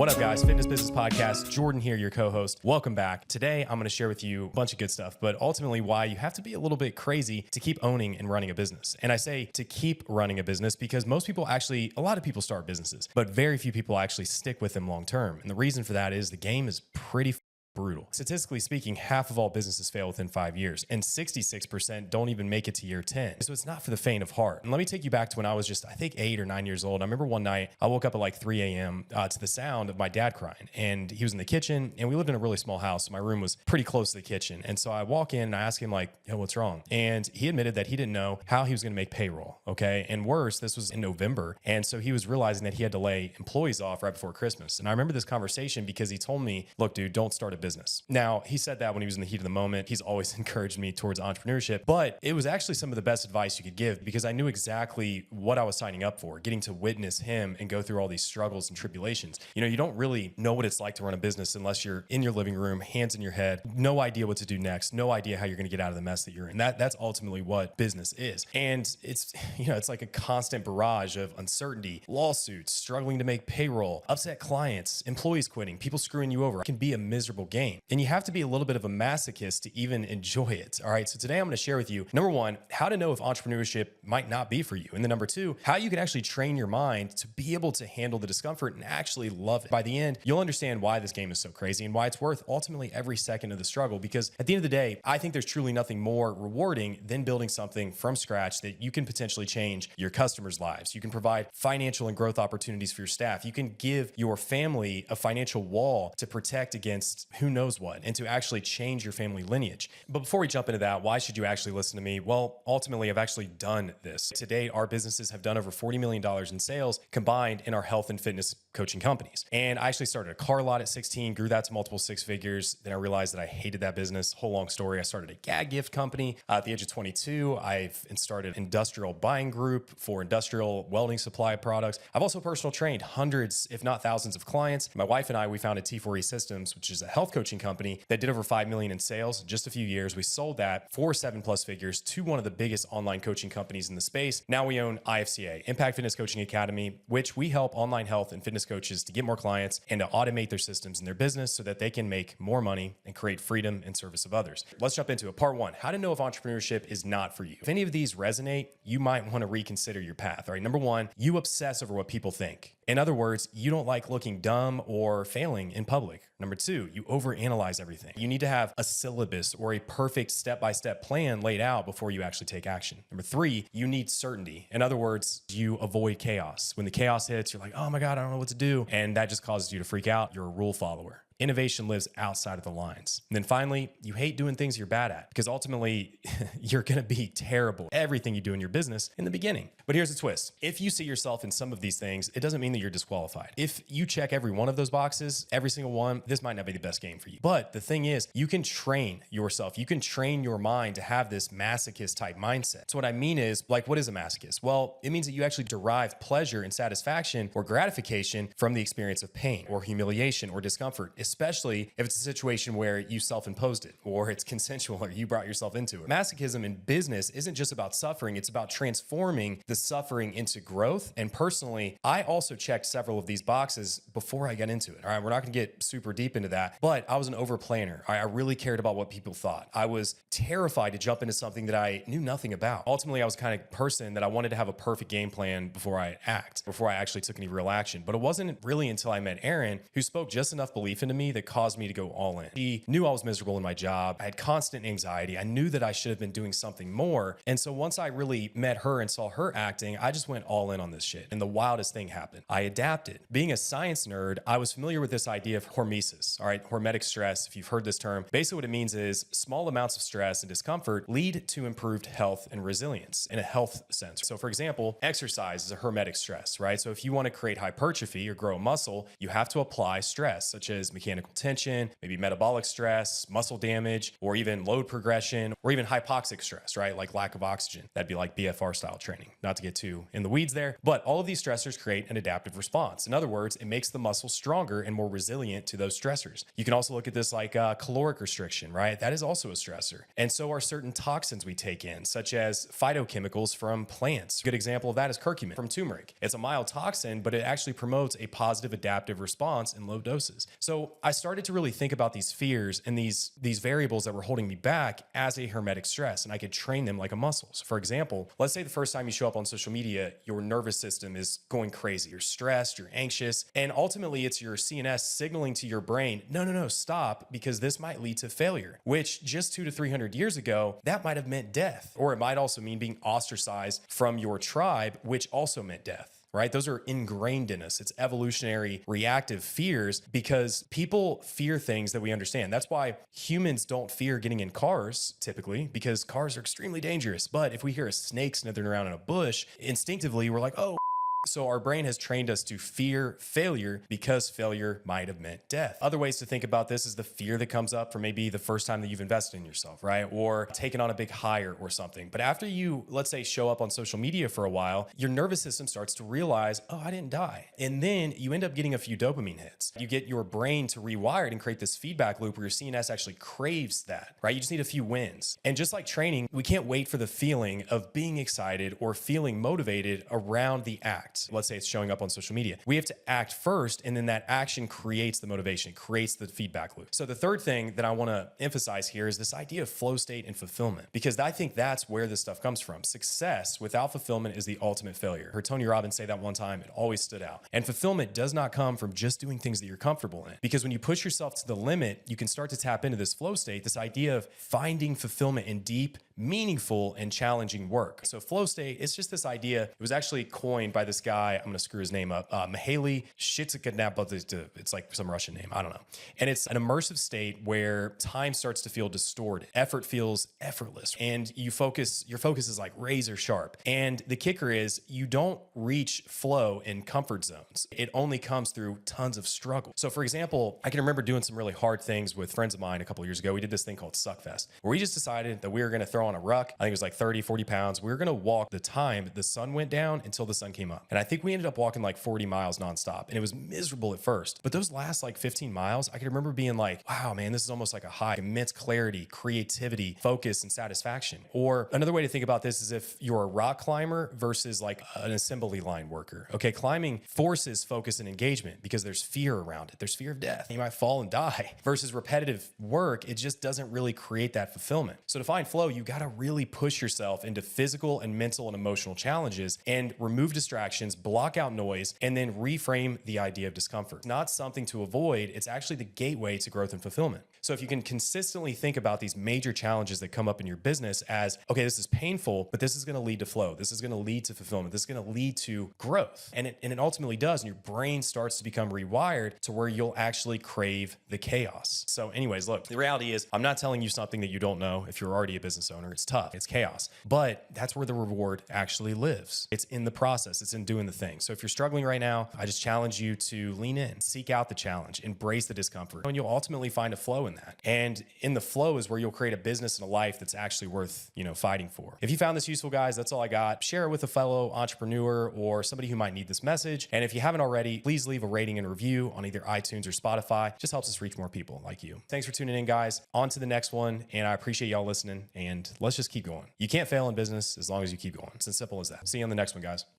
What up, guys? Fitness Business Podcast. Jordan here, your co-host. Welcome back. Today, I'm going to share with you a bunch of good stuff, but ultimately why you have to be a little bit crazy to keep owning and running a business. And I say to keep running a business because most people actually, a lot of people start businesses, but very few people actually stick with them long term. And the reason for that is the game is pretty brutal. Statistically speaking, half of all businesses fail within 5 years, and 66% don't even make it to year 10. So it's not for the faint of heart. And let me take you back to when I was just, I think 8 or 9 years old. I remember one night I woke up at like 3 a.m. To the sound of my dad crying, and he was in the kitchen, and we lived in a really small house. So my room was pretty close to the kitchen. And so I walk in and I ask him like, yo, what's wrong? And he admitted that he didn't know how he was going to make payroll. Okay. And worse, this was in November. And so he was realizing that he had to lay employees off right before Christmas. And I remember this conversation because he told me, look, dude, don't start a business. Now, he said that when he was in the heat of the moment. He's always encouraged me towards entrepreneurship, but it was actually some of the best advice you could give because I knew exactly what I was signing up for, getting to witness him and go through all these struggles and tribulations. You know, you don't really know what it's like to run a business unless you're in your living room, hands in your head, no idea what to do next, no idea how you're going to get out of the mess that you're in. That's ultimately what business is. And it's, you know, it's like a constant barrage of uncertainty, lawsuits, struggling to make payroll, upset clients, employees quitting, people screwing you over. It can be a miserable game. And you have to be a little bit of a masochist to even enjoy it. All right. So today I'm going to share with you, number one, how to know if entrepreneurship might not be for you. And then number two, how you can actually train your mind to be able to handle the discomfort and actually love it. By the end, you'll understand why this game is so crazy and why it's worth ultimately every second of the struggle. Because at the end of the day, I think there's truly nothing more rewarding than building something from scratch that you can potentially change your customers' lives. You can provide financial and growth opportunities for your staff. You can give your family a financial wall to protect against who knows what, and to actually change your family lineage. But before we jump into that, why should you actually listen to me? Well, ultimately, I've actually done this. To date, our businesses have done over $40 million in sales combined in our health and fitness coaching companies. And I actually started a car lot at 16, grew that to multiple six figures. Then I realized that I hated that business. Whole long story. I started a gag gift company at the age of 22. I've started an industrial buying group for industrial welding supply products. I've also personal trained hundreds, if not thousands of clients. My wife and I, we founded T4E Systems, which is a health coaching company that did over 5 million in sales in just a few years. We sold that for 7+ figures to one of the biggest online coaching companies in the space. Now we own IFCA, Impact Fitness Coaching Academy, which we help online health and fitness coaches to get more clients and to automate their systems in their business so that they can make more money and create freedom in service of others. Let's jump into it. Part one, how to know if entrepreneurship is not for you. If any of these resonate, you might want to reconsider your path. All right. Number one, you obsess over what people think. In other words, you don't like looking dumb or failing in public. Number two, you overanalyze everything. You need to have a syllabus or a perfect step-by-step plan laid out before you actually take action. Number three, you need certainty. In other words, you avoid chaos. When the chaos hits, you're like, oh my God, I don't know what to do. And that just causes you to freak out. You're a rule follower. Innovation lives outside of the lines. And then finally, you hate doing things you're bad at because ultimately you're going to be terrible at everything you do in your business in the beginning. But here's the twist. If you see yourself in some of these things, it doesn't mean that you're disqualified. If you check every one of those boxes, every single one, this might not be the best game for you. But the thing is, you can train yourself. You can train your mind to have this masochist type mindset. So what I mean is, like, what is a masochist? Well, it means that you actually derive pleasure and satisfaction or gratification from the experience of pain or humiliation or discomfort, especially if it's a situation where you self-imposed it or it's consensual or you brought yourself into it. Masochism in business isn't just about suffering. It's about transforming the suffering into growth. And personally, I also checked several of these boxes before I got into it. All right. We're not going to get super deep into that, but I was an over planner. I really cared about what people thought. I was terrified to jump into something that I knew nothing about. Ultimately, I was the kind of person that I wanted to have a perfect game plan before I act, before I actually took any real action. But it wasn't really until I met Erin, who spoke just enough belief into me that caused me to go all in. She knew I was miserable in my job. I had constant anxiety. I knew that I should have been doing something more. And so once I really met her and saw her acting, I just went all in on this shit. And the wildest thing happened. I adapted. Being a science nerd, I was familiar with this idea of hormesis. All right. Hormetic stress. If you've heard this term, basically what it means is small amounts of stress and discomfort lead to improved health and resilience in a health sense. So for example, exercise is a hermetic stress, right? So if you want to create hypertrophy or grow a muscle, you have to apply stress such as mechanical biomechanical tension, maybe metabolic stress, muscle damage, or even load progression, or even hypoxic stress, right? Like lack of oxygen. That'd be like BFR style training. Not to get too in the weeds there, but all of these stressors create an adaptive response. In other words, it makes the muscle stronger and more resilient to those stressors. You can also look at this like caloric restriction, right? That is also a stressor. And so are certain toxins we take in, such as phytochemicals from plants. A good example of that is curcumin from turmeric. It's a mild toxin, but it actually promotes a positive adaptive response in low doses. So I started to really think about these fears and these variables that were holding me back as a hermetic stress, and I could train them like a muscle. So for example, let's say the first time you show up on social media, your nervous system is going crazy. You're stressed, you're anxious, and ultimately it's your CNS signaling to your brain, no, stop, because this might lead to failure, which just 200 to 300 years ago, that might have meant death, or it might also mean being ostracized from your tribe, which also meant death. Right? Those are ingrained in us. It's evolutionary reactive fears because people fear things that we understand. That's why humans don't fear getting in cars typically, because cars are extremely dangerous. But if we hear a snake slithering around in a bush, instinctively we're like, oh. So our brain has trained us to fear failure because failure might have meant death. Other ways to think about this is the fear that comes up for maybe the first time that you've invested in yourself, right? Or taken on a big hire or something. But after you, let's say, show up on social media for a while, your nervous system starts to realize, oh, I didn't die. And then you end up getting a few dopamine hits. You get your brain to rewire it and create this feedback loop where your CNS actually craves that, right? You just need a few wins. And just like training, we can't wait for the feeling of being excited or feeling motivated around the act. Let's say it's showing up on social media. We have to act first, and then that action creates the motivation, creates the feedback loop. So the third thing that I want to emphasize here is this idea of flow state and fulfillment, because I think that's where this stuff comes from. Success without fulfillment is the ultimate failure. I heard Tony Robbins say that one time. It always stood out. And fulfillment does not come from just doing things that you're comfortable in, because when you push yourself to the limit, you can start to tap into this flow state, this idea of finding fulfillment in deep, meaningful, and challenging work. So flow state, it's just this idea. It was actually coined by this guy. I'm going to screw his name up. Mihaly Csikszentmihalyi. It's like some Russian name. I don't know. And it's an immersive state where time starts to feel distorted. Effort feels effortless. And your focus is like razor sharp. And the kicker is you don't reach flow in comfort zones. It only comes through tons of struggle. So for example, I can remember doing some really hard things with friends of mine a couple of years ago. We did this thing called Suckfest, where we just decided that we were going to throw on a ruck. I think it was like 30, 40 pounds. We were going to walk the time the sun went down until the sun came up. And I think we ended up walking like 40 miles nonstop. And it was miserable at first. But those last like 15 miles, I can remember being like, wow, man, this is almost like a high. Immense clarity, creativity, focus, and satisfaction. Or another way to think about this is if you're a rock climber versus like an assembly line worker. Okay, climbing forces focus and engagement because there's fear around it. There's fear of death. You might fall and die. Versus repetitive work, it just doesn't really create that fulfillment. So to find flow, you got to really push yourself into physical and mental and emotional challenges and remove distractions, block out noise, and then reframe the idea of discomfort. It's not something to avoid. It's actually the gateway to growth and fulfillment. So if you can consistently think about these major challenges that come up in your business as, okay, this is painful, but this is going to lead to flow. This is going to lead to fulfillment. This is going to lead to growth. And it ultimately does. And your brain starts to become rewired to where you'll actually crave the chaos. So anyways, look, the reality is I'm not telling you something that you don't know. If you're already a business owner, it's tough. It's chaos. But that's where the reward actually lives. It's in the process. It's in doing the thing. So if you're struggling right now, I just challenge you to lean in, seek out the challenge, embrace the discomfort, and you'll ultimately find a flow in that. And in the flow is where you'll create a business and a life that's actually worth, fighting for. If you found this useful, guys, that's all I got. Share it with a fellow entrepreneur or somebody who might need this message. And if you haven't already, please leave a rating and review on either iTunes or Spotify. It just helps us reach more people like you. Thanks for tuning in, guys. On to the next one. And I appreciate y'all listening. And let's just keep going. You can't fail in business as long as you keep going. It's as simple as that. See you on the next one, guys.